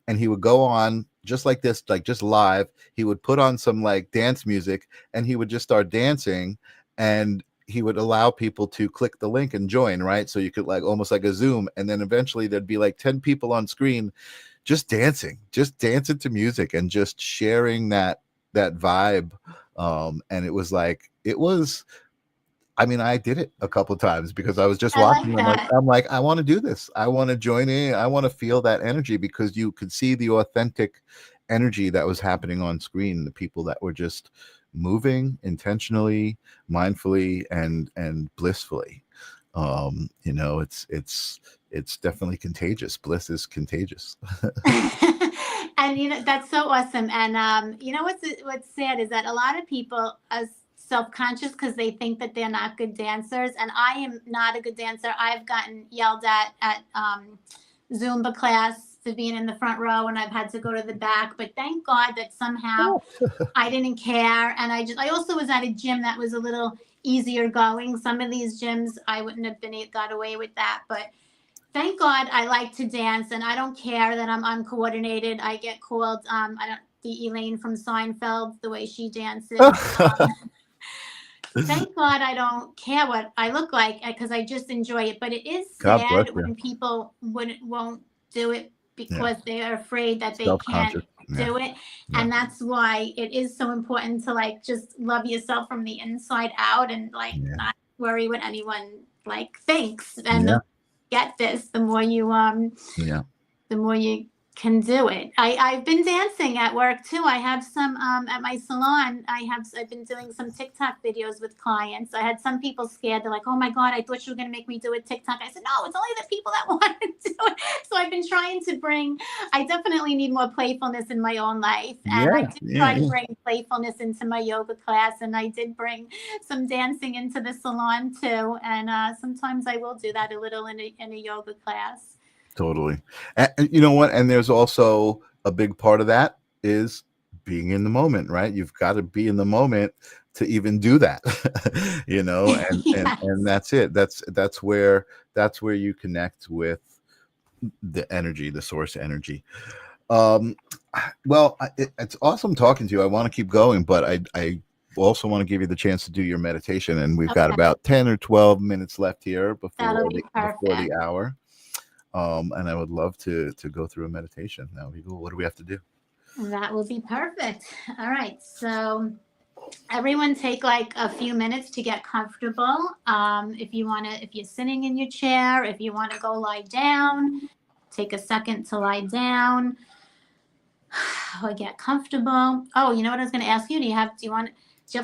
And he would go on just like this, like just live. He would put on some like dance music and he would just start dancing, and he would allow people to click the link and join, right? So you could, like, almost like a Zoom. And then eventually there'd be like 10 people on screen just dancing to music and just sharing that vibe. And it was I mean, I did it a couple of times because I was just I like watching. that. I'm like, I want to do this. I want to join in. I want to feel that energy, because you could see the authentic energy that was happening on screen. The people that were just moving intentionally, mindfully, and blissfully. You know, it's definitely contagious. Bliss is contagious. And you know that's so awesome. And you know what's sad is that a lot of people are self-conscious because they think that they're not good dancers. And I am not a good dancer. I've gotten yelled at Zumba class for being in the front row, and I've had to go to the back. But thank God that somehow I didn't care. And I also was at a gym that was a little easier going. Some of these gyms I wouldn't have got away with that, but thank God I like to dance, and I don't care that I'm uncoordinated. I get called, I don't, the Elaine from Seinfeld, the way she dances. Thank God I don't care what I look like because I just enjoy it. But it is God bless sad you. when people won't do it Yeah. because they are afraid that they Self-conscious. can't Yeah. do it. Yeah. And that's why it is so important to like just love yourself from the inside out and like Yeah. not worry what anyone like thinks. And Yeah. get this, the more you Yeah. the more you can do it. I've been dancing at work too. I have some at my salon. I've been doing some TikTok videos with clients. I had some people scared. They're like, "Oh my God, I thought you were gonna make me do a TikTok." I said, "No, it's only the people that want to do it." So I've been trying to bring. I definitely need more playfulness in my own life, and I Yeah. did Yeah. try to bring playfulness into my yoga class, and I did bring some dancing into the salon too. And sometimes I will do that a little in a yoga class. Totally. And you know what? And there's also a big part of that is being in the moment, right? You've got to be in the moment to even do that. You know, and Yes. that's it. That's where you connect with the energy, the source energy. Um well, it's awesome talking to you. I want to keep going, but I also want to give you the chance to do your meditation, and we've got Okay. about 10 or 12 minutes left here That'll be before the perfect. hour. And I would love to go through a meditation. Now, what do we have to do? That will be perfect. All right. So everyone take like a few minutes to get comfortable. If you're sitting in your chair, if you want to go lie down, take a second to lie down or get comfortable. Oh, you know what I was going to ask you? Do you have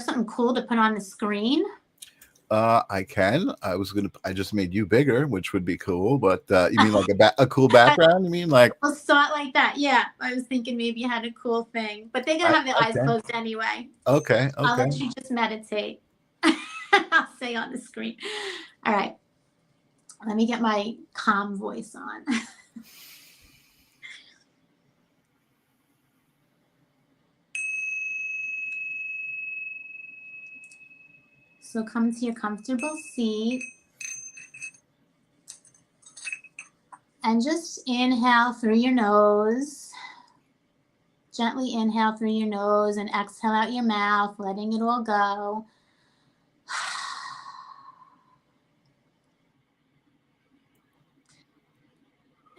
something cool to put on the screen? I can. I just made you bigger, which would be cool. But you mean like a cool background? You mean like? We'll start like that. Yeah. I was thinking maybe you had a cool thing, but they're going to have their eyes Okay. closed anyway. Okay. I'll Okay. let you just meditate. I'll say on the screen. All right. Let me get my calm voice on. So come to your comfortable seat and just inhale through your nose. Gently inhale through your nose and exhale out your mouth, letting it all go.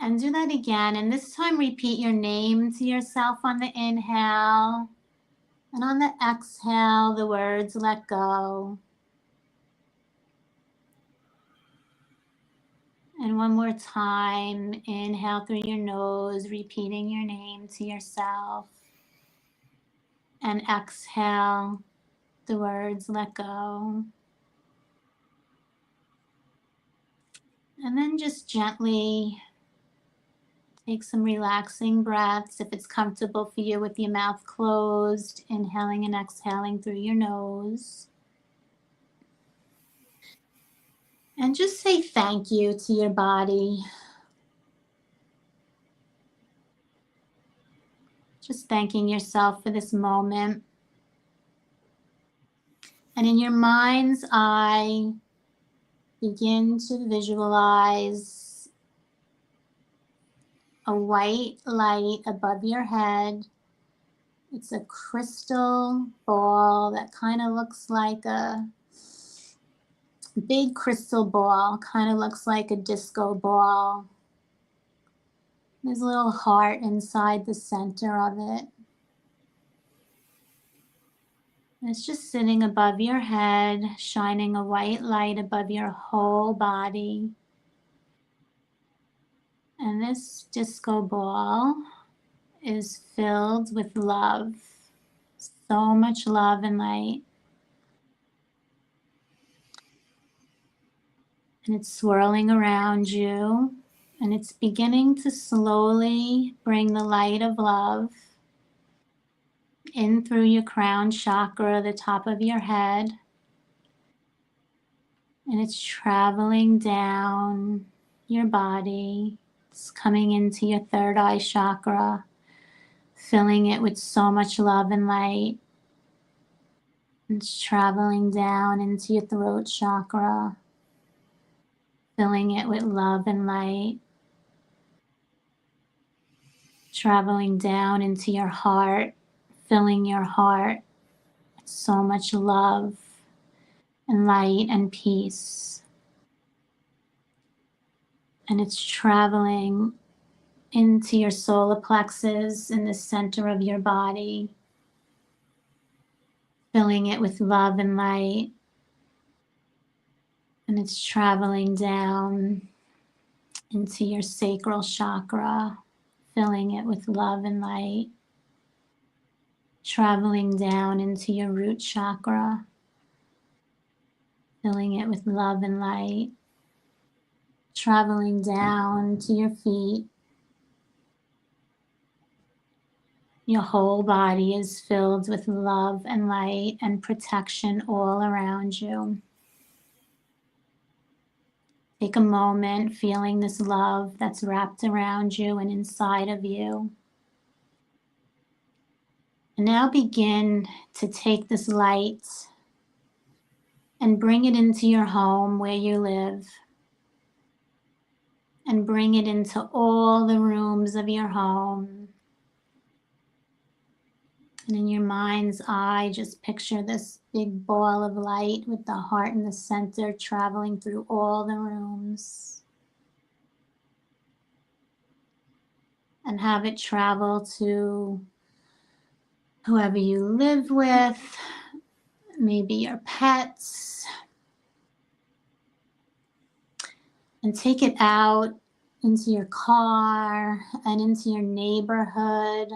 And do that again. And this time repeat your name to yourself on the inhale. And on the exhale, the words let go. And one more time, inhale through your nose, repeating your name to yourself. And exhale, the words let go. And then just gently take some relaxing breaths if it's comfortable for you with your mouth closed, inhaling and exhaling through your nose. And just say thank you to your body. Just thanking yourself for this moment. And in your mind's eye, begin to visualize a white light above your head. It's a crystal ball that kind of looks like a big crystal ball, kind of looks like a disco ball. There's a little heart inside the center of it. It's just sitting above your head, shining a white light above your whole body. And this disco ball is filled with love. So much love and light. And it's swirling around you. And it's beginning to slowly bring the light of love in through your crown chakra, the top of your head. And it's traveling down your body. It's coming into your third eye chakra, filling it with so much love and light. It's traveling down into your throat chakra, filling it with love and light. Traveling down into your heart, filling your heart with so much love and light and peace. And it's traveling into your solar plexus in the center of your body, filling it with love and light. And it's traveling down into your sacral chakra, filling it with love and light. Traveling down into your root chakra, filling it with love and light. Traveling down to your feet. Your whole body is filled with love and light and protection all around you. Take a moment feeling this love that's wrapped around you and inside of you. And now begin to take this light and bring it into your home where you live. And bring it into all the rooms of your home. And in your mind's eye, just picture this big ball of light with the heart in the center traveling through all the rooms. And have it travel to whoever you live with, maybe your pets. And take it out into your car and into your neighborhood.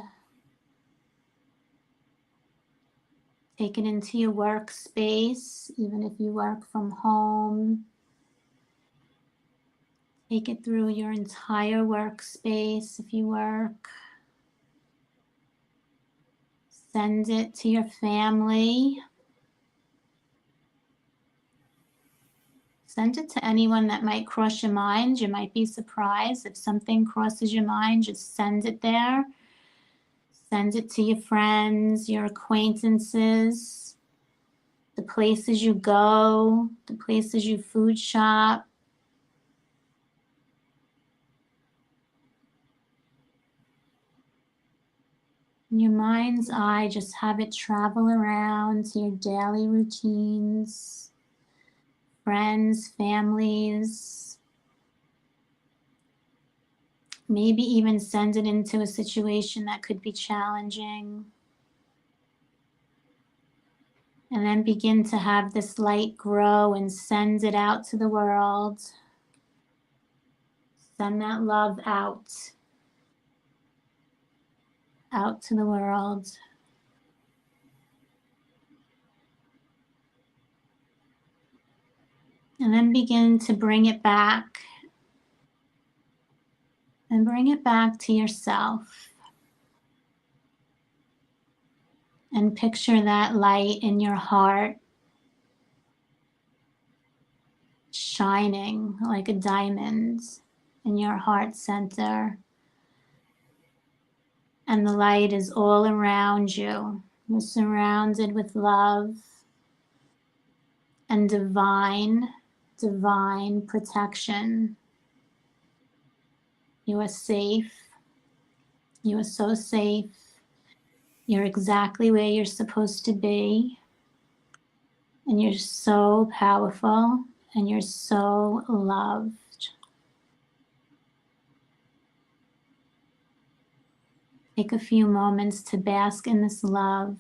Take it into your workspace, even if you work from home. Take it through your entire workspace if you work. Send it to your family. Send it to anyone that might cross your mind. You might be surprised if something crosses your mind, just send it there. Send it to your friends, your acquaintances, the places you go, the places you food shop. In your mind's eye, just have it travel around to your daily routines, friends, families. Maybe even send it into a situation that could be challenging. And then begin to have this light grow and send it out to the world. Send that love out to the world. And then begin to bring it back. And bring it back to yourself. And picture that light in your heart shining like a diamond in your heart center. And the light is all around you. You're surrounded with love and divine protection. You are safe. You are so safe. You're exactly where you're supposed to be. And you're so powerful. And you're so loved. Take a few moments to bask in this love.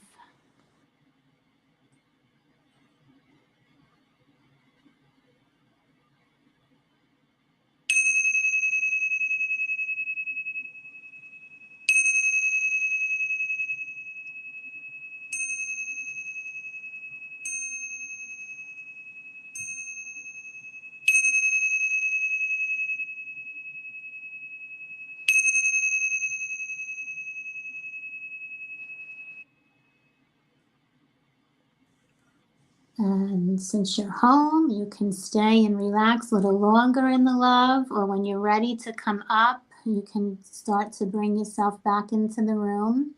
And since you're home, you can stay and relax a little longer in the love, or when you're ready to come up, you can start to bring yourself back into the room.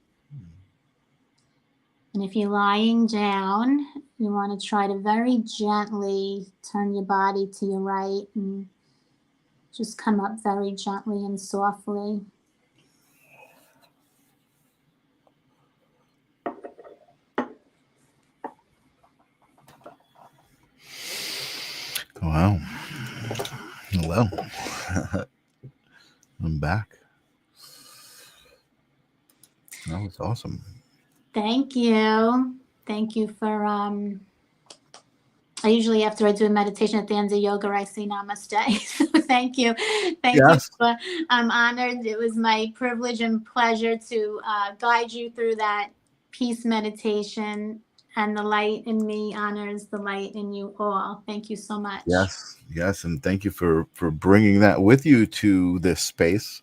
And if you're lying down, you want to try to very gently turn your body to your right and just come up very gently and softly. Wow. Hello. I'm back. That was awesome. Thank you. Thank you for I usually, after I do a meditation at the end of yoga, I say namaste. So thank you. Thank you. Yes. I'm honored. It was my privilege and pleasure to guide you through that peace meditation. And the light in me honors the light in you all. Thank you so much. Yes. Yes. And thank you for bringing that with you to this space.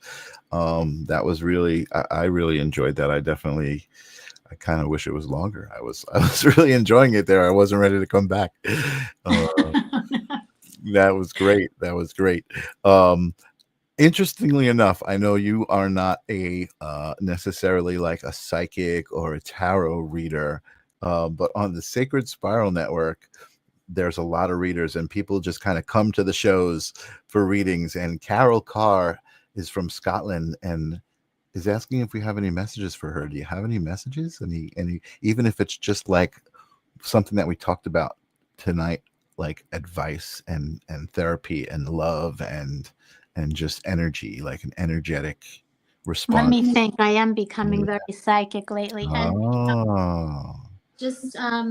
That was really, I really enjoyed that. I kind of wish it was longer. I was really enjoying it there. I wasn't ready to come back. That was great. That was great. Interestingly enough, I know you are not a necessarily like a psychic or a tarot reader, but on the Sacred Spiral Network, there's a lot of readers, and people just kind of come to the shows for readings. And Carol Carr is from Scotland and is asking if we have any messages for her. Do you have any messages? Any, even if it's just like something that we talked about tonight, like advice and therapy and love and just energy, like an energetic response. Let me think. I am becoming very psychic lately. Oh. Just How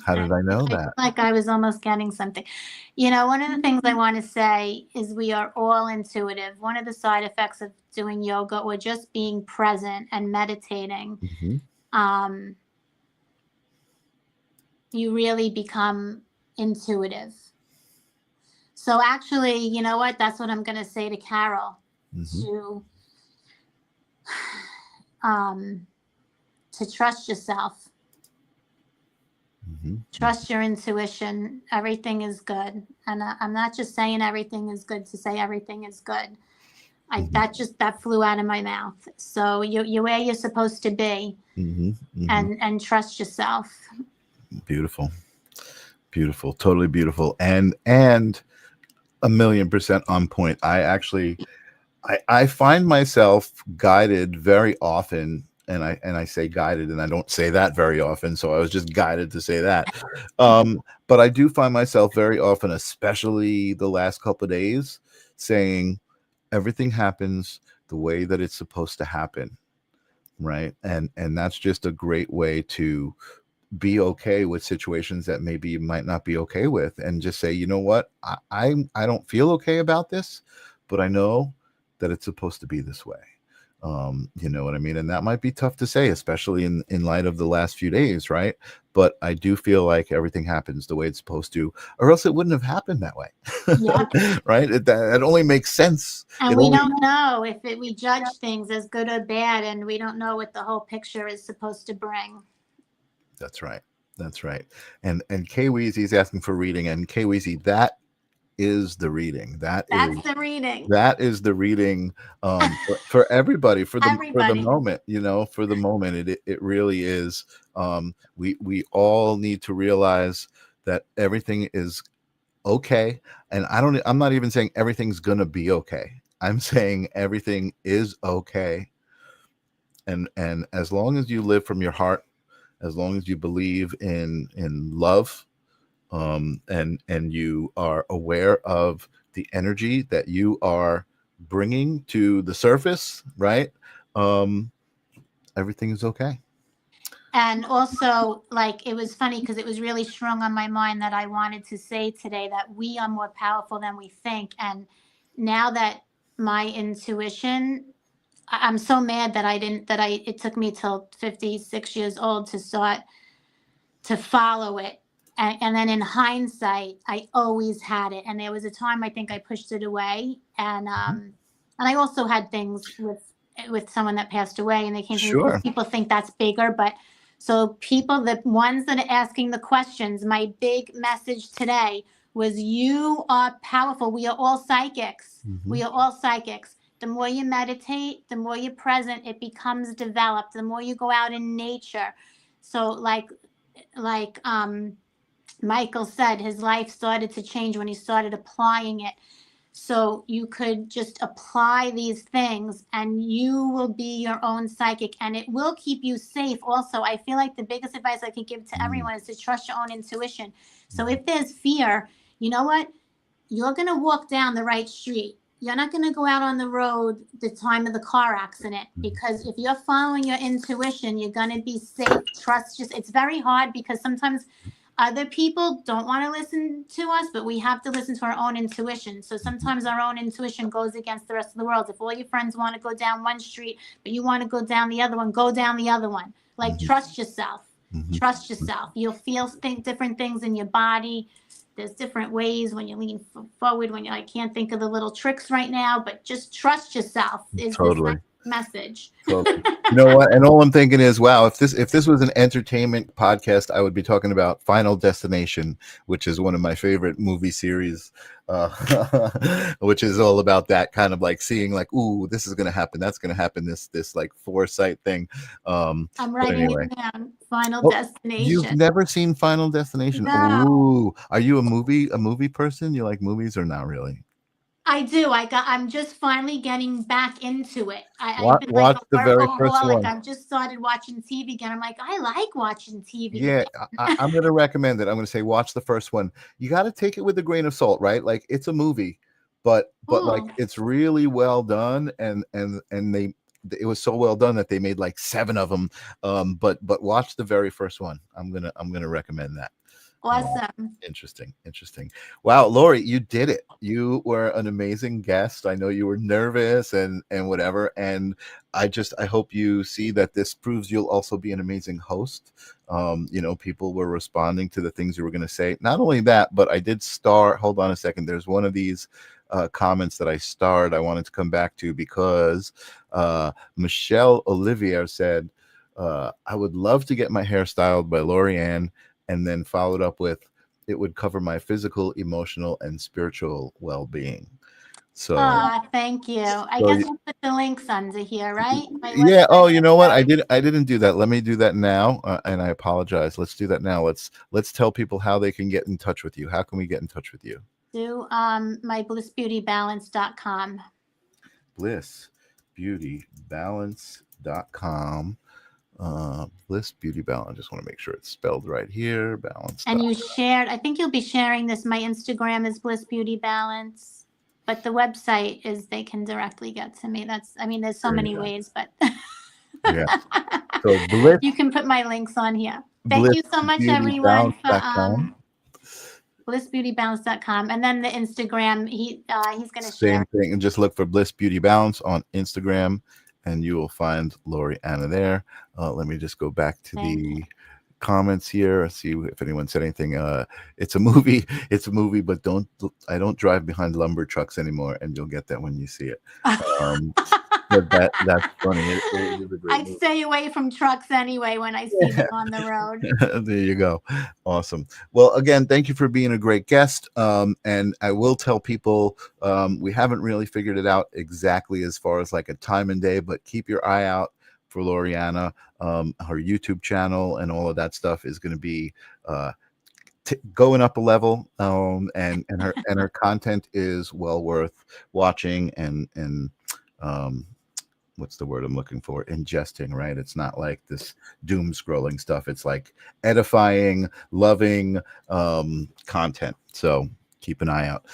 did I know that? Like I was almost getting something. You know, one of the things I want to say is we are all intuitive. One of the side effects of doing yoga or just being present and meditating, you really become intuitive. So actually, you know what? That's what I'm going to say to Carol, to trust yourself. Trust your intuition. Everything is good. And I'm not just saying everything is good to say everything is good. That flew out of my mouth. So you're where you're supposed to be, and trust yourself. Beautiful. Beautiful. Totally beautiful. And 1,000,000% on point. I find myself guided very often. And I say guided, and I don't say that very often. So I was just guided to say that. But I do find myself very often, especially the last couple of days, saying everything happens the way that it's supposed to happen. Right. And that's just a great way to be okay with situations that maybe you might not be okay with, and just say, you know what, I don't feel okay about this, but I know that it's supposed to be this way. You know what I mean? And that might be tough to say, especially in light of the last few days, right? But I do feel like everything happens the way it's supposed to, or else it wouldn't have happened that way. Yeah. Right? That only makes sense. And we don't know if we judge things as good or bad, and we don't know what the whole picture is supposed to bring. That's right. That's right. And Kay Weezy's asking for reading, and Kay Weezy, that is the reading. That's the reading. That is the reading for everybody, for the moment, you know, for the moment. It really is. We all need to realize that everything is okay. And I'm not even saying everything's gonna be okay. I'm saying everything is okay. And as long as you live from your heart, as long as you believe in love, and you are aware of the energy that you are bringing to the surface, right? Everything is okay. And also, like, it was funny because it was really strong on my mind that I wanted to say today that we are more powerful than we think. And now that my intuition, I'm so mad that it took me till 56 years old to start to follow it. And then in hindsight, I always had it. And there was a time I think I pushed it away. And I also had things with someone that passed away, and they came to me, people think that's bigger. But So people, the ones that are asking the questions, my big message today was you are powerful. We are all psychics. We are all psychics. The more you meditate, the more you're present, it becomes developed. The more you go out in nature. So like Michael said, his life started to change when he started applying it. So you could just apply these things and you will be your own psychic, and it will keep you safe. Also, I feel like the biggest advice I could give to everyone is to trust your own intuition. So if there's fear, you know what? You're going to walk down the right street. You're not going to go out on the road the time of the car accident, because if you're following your intuition, you're going to be safe. Trust, just, it's very hard because sometimes other people don't want to listen to us, but we have to listen to our own intuition. So sometimes our own intuition goes against the rest of the world. If all your friends want to go down one street, but you want to go down the other one, go down the other one. Like, trust yourself. Trust yourself. You'll feel different things in your body. There's different ways when you lean forward, when I can't think of the little tricks right now, but just trust yourself is Totally. this message. Totally. You know what? And all I'm thinking is, wow, if this was an entertainment podcast, I would be talking about Final Destination, which is one of my favorite movie series, which is all about that kind of like seeing like, ooh, this is going to happen, that's going to happen, this like foresight thing. I'm writing it down. Final Destination. You've never seen Final Destination? No. Ooh, are you a movie person? You like movies or not really? I do. I'm just finally getting back into it. Watch I've been like the a very first workaholic. one. I've just started watching TV again. I'm like, I like watching TV. Yeah, I'm going to recommend it. I'm going to say watch the first one. You got to take it with a grain of salt, right? Like, it's a movie, but like it's really well done, and it was so well done that they made like 7 of them. But watch the very first one. I'm gonna recommend that. Awesome. Interesting. Wow, Lori, you did it. You were an amazing guest. I know you were nervous and whatever. And I hope you see that this proves you'll also be an amazing host. People were responding to the things you were going to say. Not only that, but I did hold on a second. There's one of these comments that I wanted to come back to because Michelle Olivier said, I would love to get my hair styled by Lori Ann, and then followed up with, it would cover my physical, emotional, and spiritual well-being. So thank you. I guess we'll put the links under here, right? Yeah. Oh, you know what? I didn't do that. Let me do that now. And I apologize. Let's do that now. Let's tell people how they can get in touch with you. How can we get in touch with you? Do my blissbeautybalance.com. blissbeautybalance.com. Bliss Beauty Balance. I just want to make sure it's spelled right here. Balance. And you shared, I think you'll be sharing this. My Instagram is Bliss Beauty Balance, but the website is, they can directly get to me. There's so many ways, but yeah. So Bliss, you can put my links on here. Thank you so much, everyone, for blissbeautybalance.com, and then the Instagram. He's going to share. Same thing, and just look for Bliss Beauty Balance on Instagram, and you will find Lori Anna there. Let me just go back to the comments here. See if anyone said anything. It's a movie, but I don't drive behind lumber trucks anymore, and you'll get that when you see it. But that's funny. It is a great movie. Stay away from trucks anyway when I see them on the road. There you go. Awesome. Well, again, thank you for being a great guest. And I will tell people, we haven't really figured it out exactly as far as like a time and day, but keep your eye out for Loriana. Her YouTube channel and all of that stuff is going to be going up a level, and her content is well worth watching and what's the word I'm looking for? Ingesting, right? It's not like this doom scrolling stuff. It's like edifying, loving content. So keep an eye out.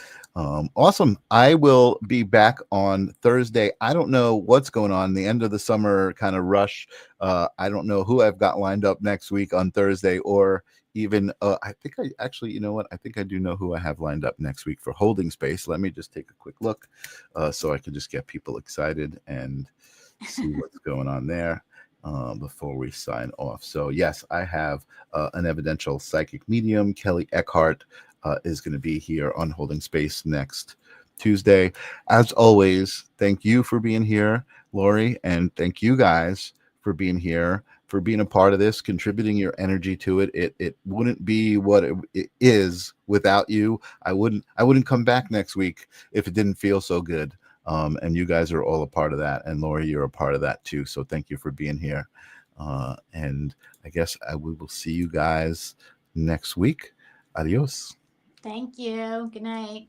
Awesome. I will be back on Thursday. I don't know what's going on, the end of the summer kind of rush. I don't know who I've got lined up next week on Thursday, or even I think I actually, you know what? I think I do know who I have lined up next week for Holding Space. Let me just take a quick look so I can just get people excited and see what's going on there before we sign off. So yes, I have an evidential psychic medium, Kelly Eckhart, is going to be here on Holding Space next Tuesday. As always, thank you for being here, Lori, and thank you guys for being here. for being a part of this, contributing your energy to it. It wouldn't be what it is without you. I wouldn't come back next week if it didn't feel so good. And you guys are all a part of that. And Lori, you're a part of that too. So thank you for being here. And I guess we will see you guys next week. Adios. Thank you. Good night.